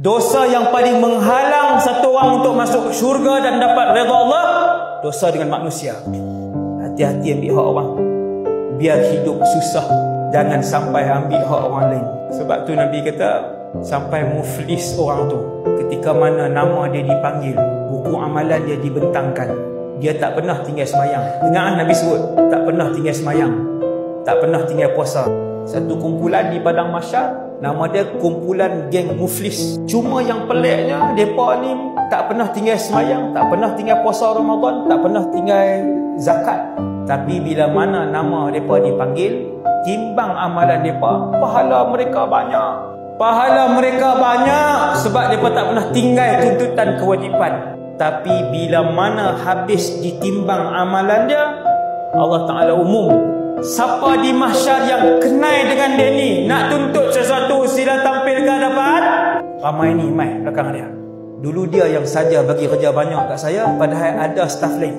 Dosa yang paling menghalang satu orang untuk masuk syurga dan dapat redha Allah, dosa dengan manusia. Hati-hati ambil hak orang. Biar hidup susah, jangan sampai ambil hak orang lain. Sebab tu Nabi kata, sampai muflis orang tu ketika mana nama dia dipanggil, buku amalan dia dibentangkan, dia tak pernah tinggal semayang. Dengar Nabi sebut, tak pernah tinggal semayang, tak pernah tinggal puasa. Satu kumpulan di padang mahsyar, nama dia kumpulan geng muflis. Cuma yang peliknya, mereka ni tak pernah tinggal semayang, tak pernah tinggal puasa Ramadan, tak pernah tinggal zakat. Tapi bila mana nama mereka dipanggil, timbang amalan mereka, pahala mereka banyak. Pahala mereka banyak sebab mereka tak pernah tinggal tuntutan kewajipan. Tapi bila mana habis ditimbang amalan dia, Allah Ta'ala umum, siapa di mahsyar yang kenal dengan dia ni, nak tuntut sesuatu, sila tampil ke hadapan. Ramai ni mai belakang dia. Dulu dia yang saja bagi kerja banyak kat saya, padahal ada staff lain.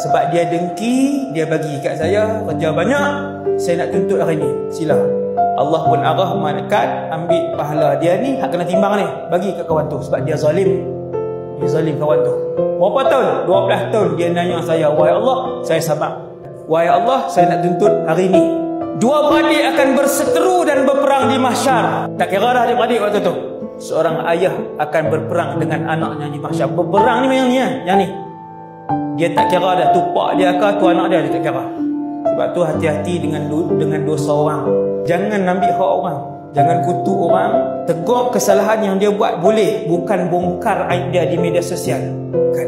Sebab dia dengki, dia bagi kat saya kerja banyak, saya nak tuntut hari ni, sila. Allah pun arah malaikat ambil pahala dia ni, hak kena timbang ni, bagi kat kawan tu. Sebab dia zalim, dia zalim kawan tu. Berapa tahun? 12 tahun dia nanya saya, wahai Allah, saya sabar. Wahai Allah, saya nak tuntut hari ni. Dua beradik akan berseteru dan berperang di mahsyar. Tak kira dah adik-beradik waktu tu. Seorang ayah akan berperang dengan anaknya di mahsyar. Berperang ni yang ni, yang ni. Dia tak kira dah tu pak dia ke tu anak dia tak kira. Sebab tu hati-hati dengan dosa orang. Jangan ambil hak orang, jangan kutuk orang. Tegur kesalahan yang dia buat boleh, bukan bongkar aib dia di media sosial. Bukan.